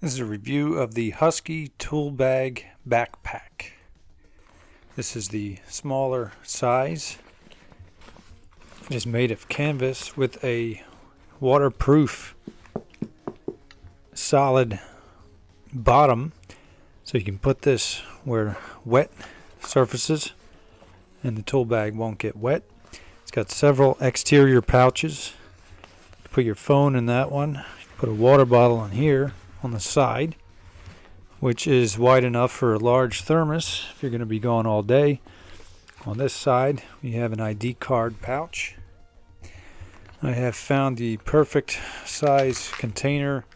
This is a review of the Husky Tool Bag Backpack. This is the smaller size. It is made of canvas with a waterproof solid bottom, so you can put this where wet surfaces and the tool bag won't get wet. It's got several exterior pouches. Put your phone in that one. Put a water bottle in here on the side, which is wide enough for a large thermos if you're going to be gone all day. On this side we have an ID card pouch. I have found the perfect size container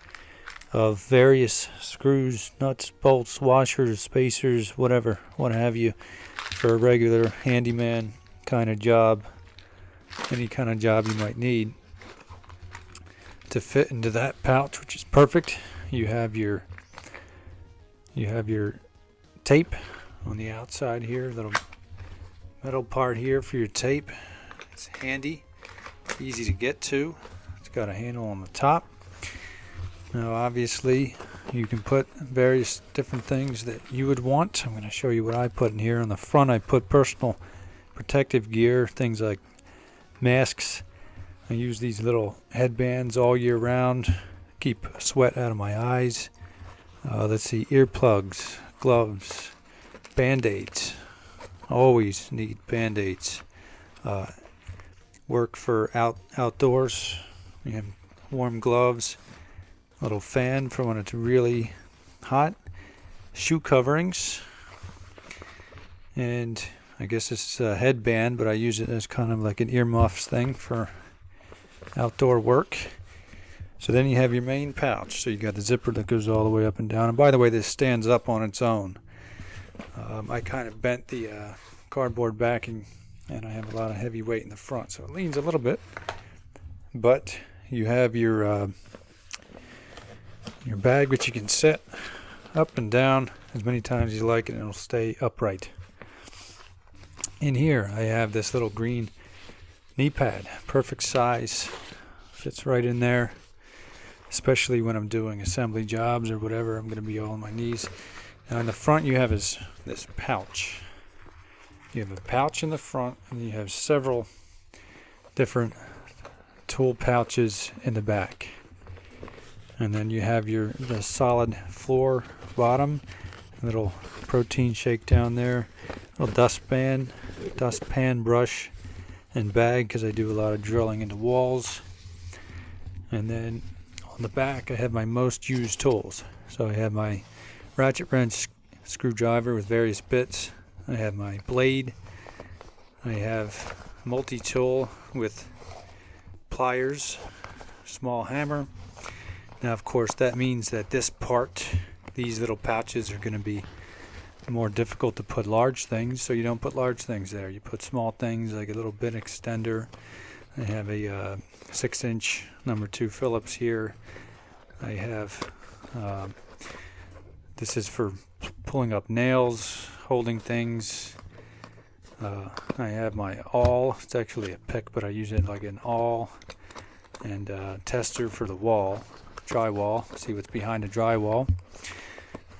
of various screws, nuts, bolts, washers, spacers, whatever, what have you, for a regular handyman kind of job, any kind of job you might need to fit into that pouch, which is perfect. You have your tape on the outside here, little metal part here for your tape. It's handy, easy to get to. It's got a handle on the top. Now obviously you can put various different things that you would want. I'm going to show you what I put in here. On the front I put personal protective gear, things like masks. I use these little headbands all year round, keep sweat out of my eyes. Let's see, earplugs, gloves, band-aids. Always need band-aids. Work for outdoors. You have warm gloves, a little fan for when it's really hot, shoe coverings, and I guess this is a headband, but I use it as kind of like an earmuffs thing for outdoor work. So then you have your main pouch. So you got the zipper that goes all the way up and down. And by the way, this stands up on its own. I kind of bent the cardboard backing, and I have a lot of heavy weight in the front, so it leans a little bit. But you have your bag, which you can set up and down as many times as you like, and it'll stay upright. In here I have this little green knee pad, perfect size, fits right in there, especially when I'm doing assembly jobs or whatever. I'm going to be all on my knees. Now in the front you have this pouch. You have a pouch in the front, and you have several different tool pouches in the back. And then you have the solid floor bottom, little protein shake down there, little dustpan brush and bag, because I do a lot of drilling into walls. And then on the back I have my most used tools. So I have my ratchet wrench, screwdriver with various bits. I have my blade. I have multi-tool with pliers, small hammer. Now of course that means that these little pouches are going to be more difficult to put large things, so you don't put large things there. You put small things like a little bit extender. I have a 6-inch number 2 Phillips here. I have this is for pulling up nails, holding things. I have my awl. It's actually a pick, but I use it like an awl, and tester for the wall, drywall. See what's behind the drywall.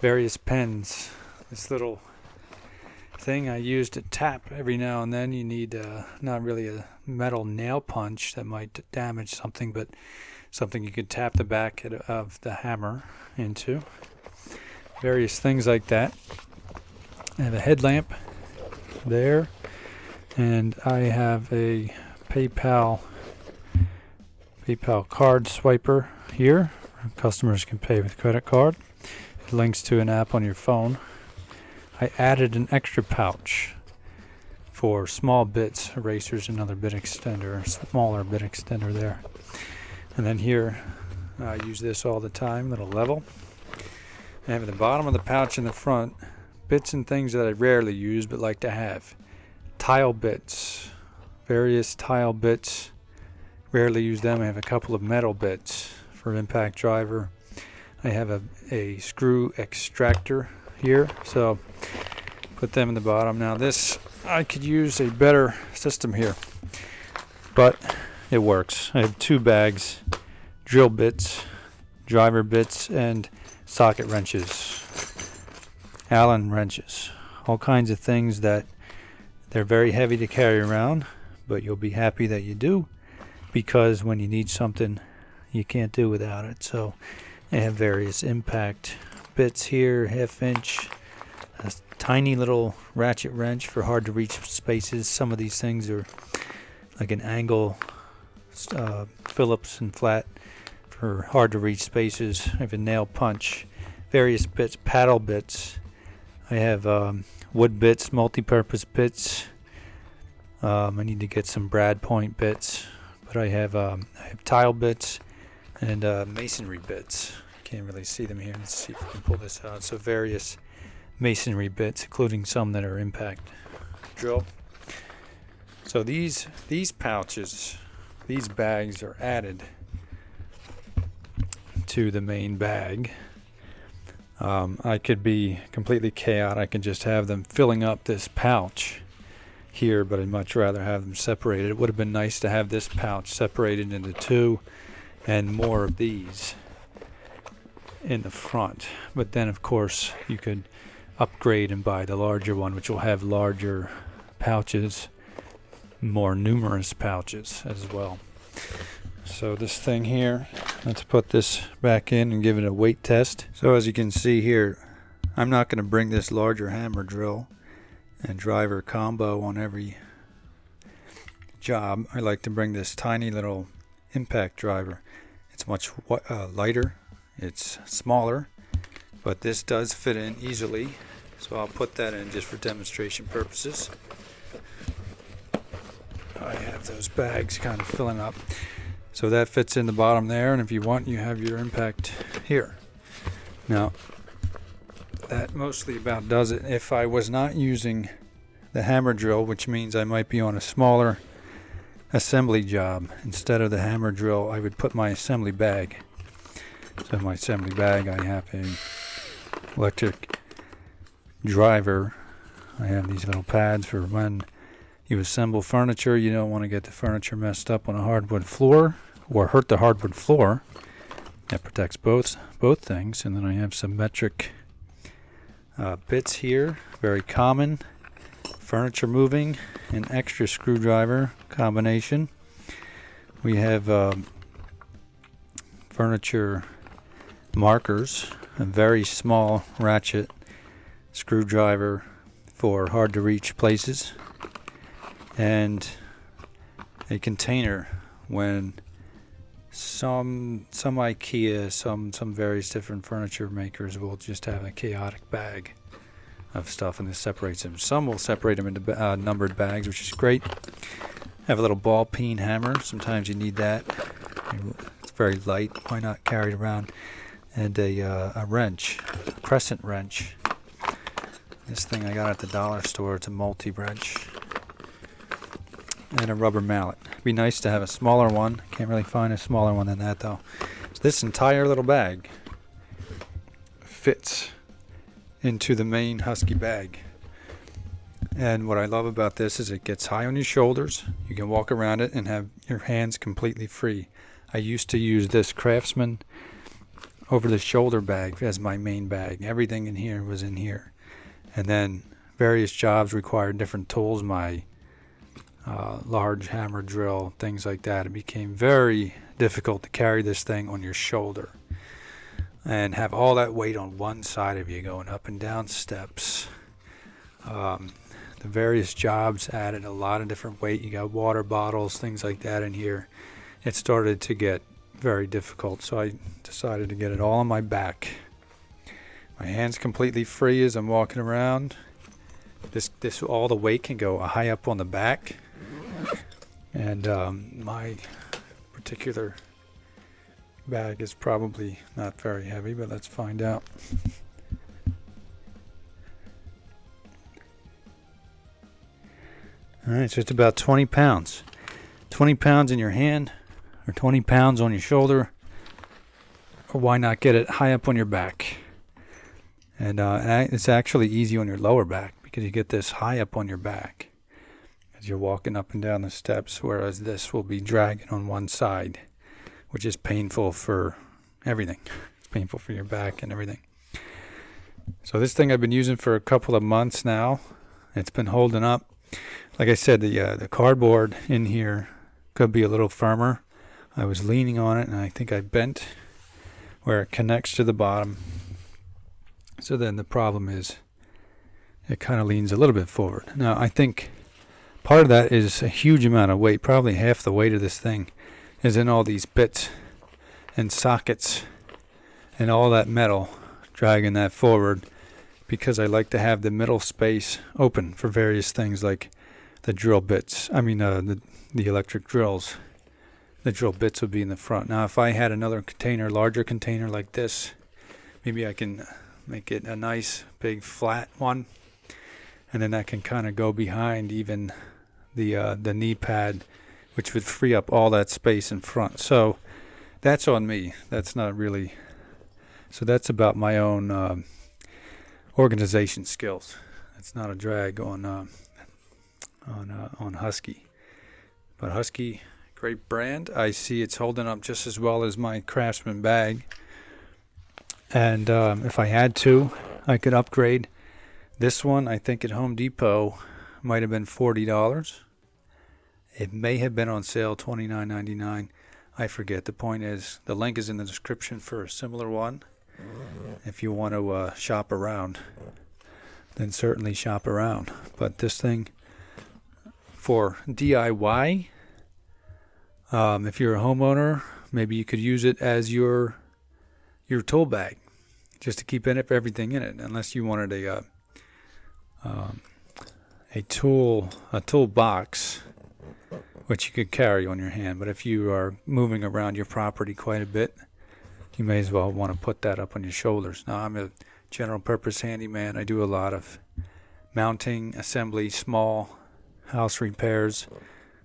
Various pens. This little thing I use to tap every now and then. You need not really a metal nail punch that might damage something, but something you can tap the back of the hammer into. Various things like that. I have a headlamp there, and I have a PayPal card swiper here. Customers can pay with credit card. It links to an app on your phone. I added an extra pouch for small bits, erasers, another bit extender, smaller bit extender there. And then here, I use this all the time, little level. I have at the bottom of the pouch in the front, bits and things that I rarely use but like to have. Tile bits, various tile bits, rarely use them. I have a couple of metal bits for impact driver. I have a screw extractor here, so put them in the bottom. Now this, I could use a better system here, but it works. I have 2 bags, drill bits, driver bits, and socket wrenches, Allen wrenches, all kinds of things that they're very heavy to carry around, but you'll be happy that you do, because when you need something, you can't do without it. So they have various impact bits here, 1/2 inch, a tiny little ratchet wrench for hard to reach spaces. Some of these things are like an angle Phillips and flat for hard to reach spaces. I have a nail punch, various bits, paddle bits. I have wood bits, multi-purpose bits. I need to get some brad point bits, but I have tile bits and masonry bits. Can't really see them here. Let's see if we can pull this out. So various masonry bits, including some that are impact drill. So these pouches, these bags are added to the main bag. I could be completely chaotic and just have them filling up this pouch here, but I'd much rather have them separated. It would have been nice to have this pouch separated into two and more of these in the front, but then of course you could upgrade and buy the larger one, which will have larger pouches, more numerous pouches as well. So this thing here, let's put this back in and give it a weight test. So as you can see here, I'm not going to bring this larger hammer drill and driver combo on every job. I like to bring this tiny little impact driver. It's much lighter, it's smaller, but this does fit in easily, so I'll put that in just for demonstration purposes. I have those bags kind of filling up, so that fits in the bottom there, and if you want, you have your impact here. Now that mostly about does it. If I was not using the hammer drill, which means I might be on a smaller assembly job, instead of the hammer drill I would put my assembly bag. So in my assembly bag I have a electric driver. I have these little pads for when you assemble furniture. You don't want to get the furniture messed up on a hardwood floor or hurt the hardwood floor. That protects both things. And then I have some metric bits here, very common. Furniture moving, an extra screwdriver combination. We have furniture markers, a very small ratchet screwdriver for hard to reach places, and a container when some IKEA, some various different furniture makers will just have a chaotic bag of stuff, and this separates them. Some will separate them into numbered bags, which is great. Have a little ball peen hammer. Sometimes you need that. It's very light. Why not carry it around? And a wrench, a crescent wrench. This thing I got at the dollar store. It's a multi-wrench. And a rubber mallet. It'd be nice to have a smaller one. Can't really find a smaller one than that though. So this entire little bag fits into the main Husky bag. And what I love about this is it gets high on your shoulders. You can walk around it and have your hands completely free. I used to use this Craftsman over the shoulder bag as my main bag. Everything in here was in here. And then various jobs required different tools, my large hammer drill, things like that. It became very difficult to carry this thing on your shoulder and have all that weight on one side of you going up and down steps. The various jobs added a lot of different weight. You got water bottles, things like that in here. It started to get very difficult, so I decided to get it all on my back. My hands completely free as I'm walking around. This all the weight can go high up on the back, and my particular bag is probably not very heavy, but let's find out. Alright, so it's about 20 pounds. 20 pounds in your hand, or 20 pounds on your shoulder, or why not get it high up on your back? And it's actually easy on your lower back because you get this high up on your back as you're walking up and down the steps, whereas this will be dragging on one side, which is painful for everything. painful for your back and everything. So this thing I've been using for a couple of months now. It's been holding up. Like I said, the cardboard in here could be a little firmer. I was leaning on it, and I think I bent where it connects to the bottom. So then the problem is it kind of leans a little bit forward. Now, I think part of that is a huge amount of weight. Probably half the weight of this thing is in all these bits and sockets and all that metal dragging that forward, because I like to have the middle space open for various things like the drill bits. The electric drills. The drill bits would be in the front. Now, if I had another container, larger container like this, maybe I can make it a nice big flat one, and then that can kind of go behind even the knee pad, which would free up all that space in front. So that's on me. That's not really. So that's about my own organization skills. It's not a drag on Husky, but Husky, great brand. I see it's holding up just as well as my Craftsman bag. And if I had to, I could upgrade. This one, I think at Home Depot, might have been $40. It may have been on sale $29.99. I forget. The point is, the link is in the description for a similar one. If you want to shop around, then certainly shop around. But this thing, for DIY, if you're a homeowner, maybe you could use it as your tool bag, just to keep everything in it. Unless you wanted a tool box, which you could carry on your hand. But if you are moving around your property quite a bit, you may as well want to put that up on your shoulders. Now, I'm a general purpose handyman. I do a lot of mounting, assembly, small house repairs.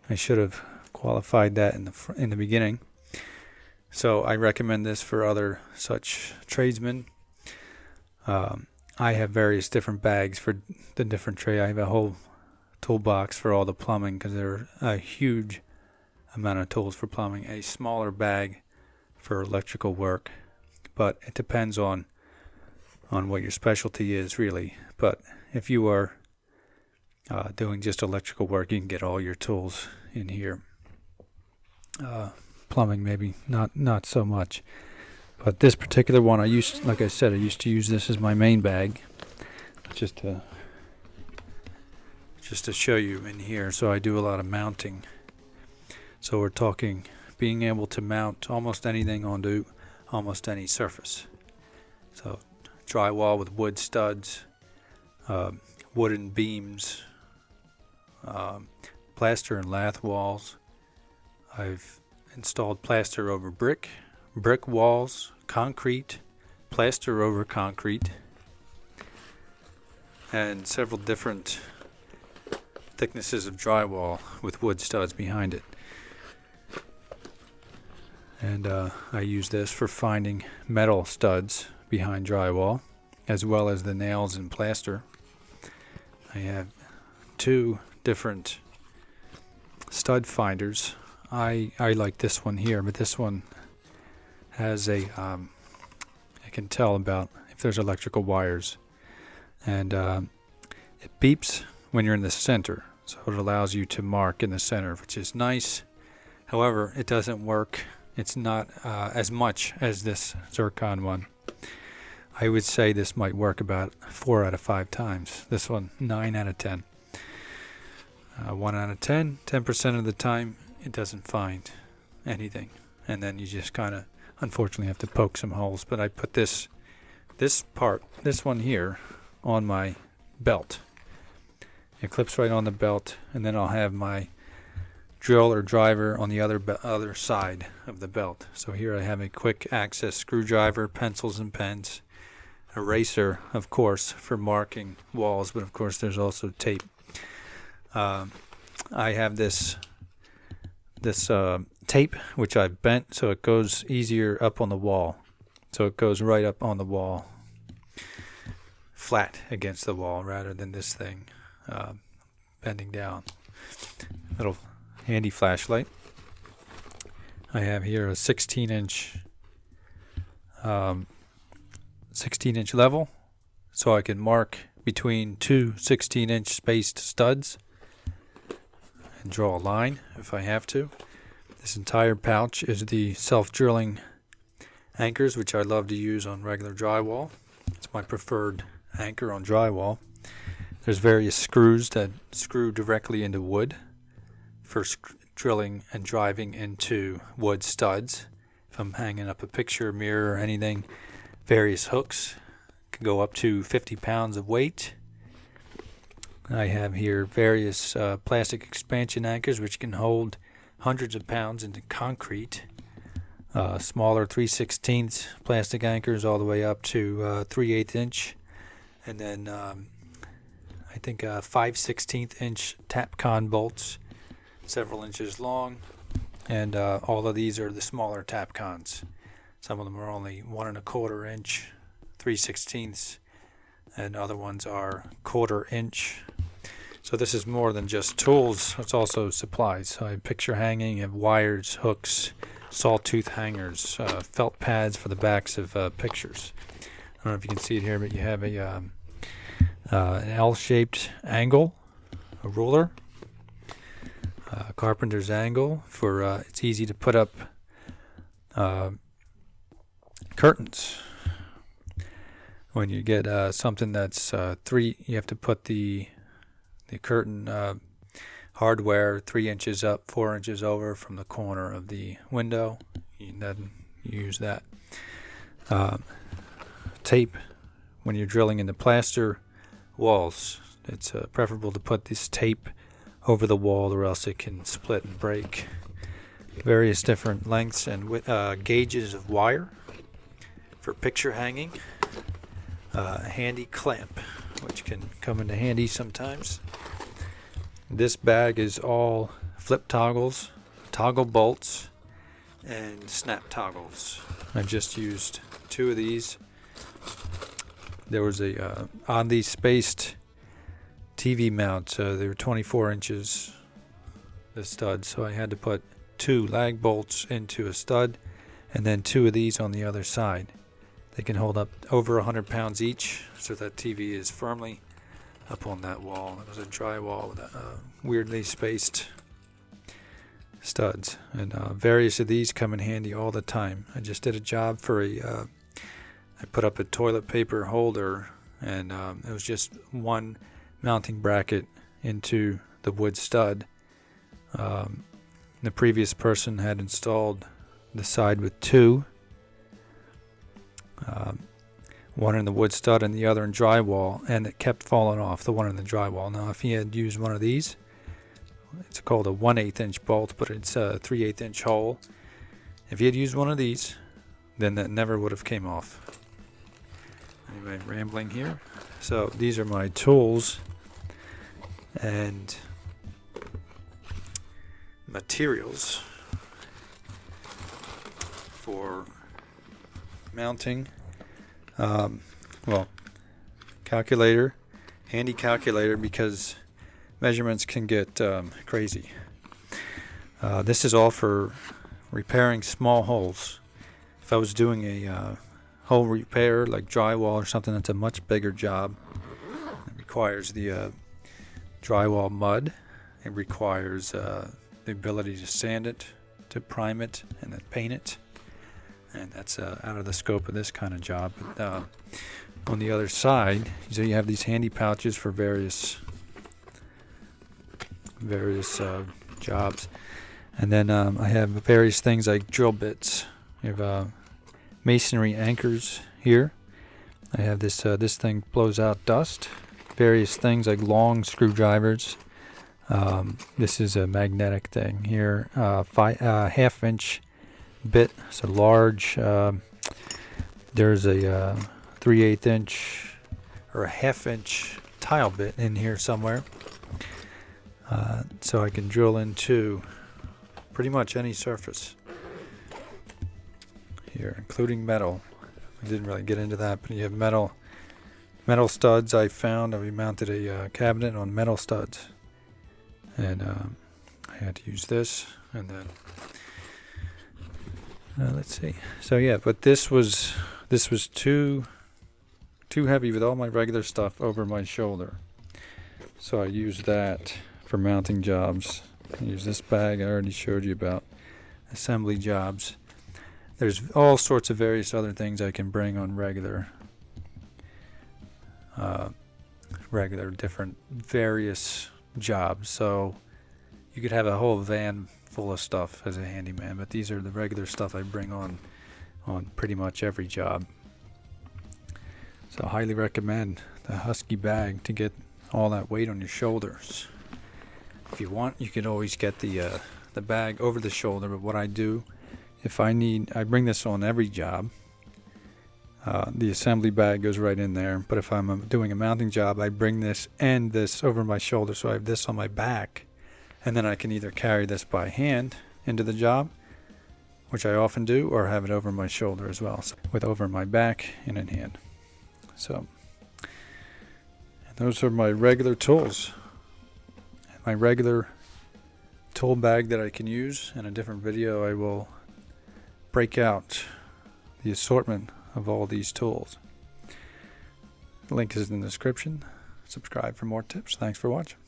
I should have qualified that in the beginning. So I recommend this for other such tradesmen. I have various different bags for the different trade. I have a whole toolbox for all the plumbing, because there are a huge amount of tools for plumbing. A smaller bag for electrical work, but it depends on what your specialty is, really. But if you are doing just electrical work, you can get all your tools in here. Plumbing, maybe not so much. But this particular one, I used to use this as my main bag, just to show you in here. So I do a lot of mounting. So we're talking being able to mount almost anything onto almost any surface. So drywall with wood studs, wooden beams, plaster and lath walls. I've installed plaster over brick walls, concrete, plaster over concrete, and several different thicknesses of drywall with wood studs behind it. And I use this for finding metal studs behind drywall, as well as the nails and plaster. I have two different stud finders. I like this one here, but this one has I can tell about if there's electrical wires, and it beeps when you're in the center, so it allows you to mark in the center, which is nice. However, it doesn't work. It's not as much as this zircon one. I would say this might work about 4 out of 5 times. This one, 9 out of 10. 1 out of 10, 10% of the time, it doesn't find anything. And then you just kind of, unfortunately, have to poke some holes. But I put this one here, on my belt. It clips right on the belt, and then I'll have my drill or driver on the other side of the belt. So here I have a quick access screwdriver, pencils and pens, eraser, of course, for marking walls, but of course there's also tape. I have this tape which I've bent so it goes easier up on the wall. So it goes right up on the wall, flat against the wall, rather than this thing bending down. Little handy flashlight. I have here a 16-inch 16-inch level, so I can mark between two 16-inch spaced studs and draw a line if I have to. This entire pouch is the self-drilling anchors, which I love to use on regular drywall. It's my preferred anchor on drywall. There's various screws that screw directly into wood for drilling and driving into wood studs. If I'm hanging up a picture, mirror, or anything, various hooks can go up to 50 pounds of weight. I have here various plastic expansion anchors which can hold hundreds of pounds into concrete. Smaller 3/16 plastic anchors all the way up to 3/8 inch, and then I think 5/16 inch Tapcon bolts, several inches long, and all of these are the smaller Tapcons. Some of them are only 1 1/4 inch, 3/16, and other ones are 1/4 inch. So this is more than just tools, it's also supplies. So I have picture hanging, I have wires, hooks, sawtooth hangers, felt pads for the backs of pictures. I don't know if you can see it here, but you have an L-shaped angle, a ruler, a carpenter's angle for it's easy to put up curtains. When you get something that's you have to put the curtain hardware 3 inches up, 4 inches over from the corner of the window. Then you use that. Tape when you're drilling into plaster walls. It's preferable to put this tape over the wall, or else it can split and break. Various different lengths and gauges of wire for picture hanging. A handy clamp, which can come into handy sometimes. This bag is all flip toggles, toggle bolts, and snap toggles. I've just used 2 of these. There was a oddly spaced TV mount. They were 24 inches, the stud, so I had to put 2 lag bolts into a stud and then 2 of these on the other side. They can hold up over 100 pounds each, so that TV is firmly up on that wall. It was a drywall with weirdly spaced studs, and various of these come in handy all the time. I just did a job for I put up a toilet paper holder, and it was just one mounting bracket into the wood stud. The previous person had installed the side with 2. One in the wood stud and the other in drywall, and it kept falling off, the one in the drywall. Now if he had used one of these, it's called a 1/8 inch bolt, but it's a 3/8 inch hole. If he had used one of these, then that never would have came off. Anyway, rambling here. So these are my tools and materials for mounting. Calculator, handy calculator, because measurements can get crazy. This is all for repairing small holes. If I was doing a hole repair like drywall or something, that's a much bigger job. It requires the drywall mud. It requires the ability to sand it, to prime it, and then paint it. And that's out of the scope of this kind of job. But on the other side, so you have these handy pouches for various jobs. And then I have various things like drill bits. I have masonry anchors here. I have this thing blows out dust. Various things like long screwdrivers. This is a magnetic thing here. 1/2-inch bit. It's a large. There's a 3/8 inch or a 1/2 inch tile bit in here somewhere. So I can drill into pretty much any surface here, including metal. I didn't really get into that, but you have metal studs. I found we mounted a cabinet on metal studs, and I had to use this, and then Let's see. So yeah, but this was too heavy with all my regular stuff over my shoulder. So I used that for mounting jobs. I use this bag I already showed you about, assembly jobs. There's all sorts of various other things I can bring on regular different various jobs. So you could have a whole van full of stuff as a handyman, but these are the regular stuff I bring on pretty much every job. So I highly recommend the Husky bag to get all that weight on your shoulders. If you want, you could always get the bag over the shoulder, but what I do, if I bring this on every job. The assembly bag goes right in there, but if I'm doing a mounting job, I bring this and this over my shoulder, so I have this on my back, and then I can either carry this by hand into the job, which I often do, or have it over my shoulder as well, so with over my back and in hand. So those are my regular tools, my regular tool bag that I can use. In a different video, I will break out the assortment of all these tools. The link is in the description. Subscribe for more tips. Thanks for watching.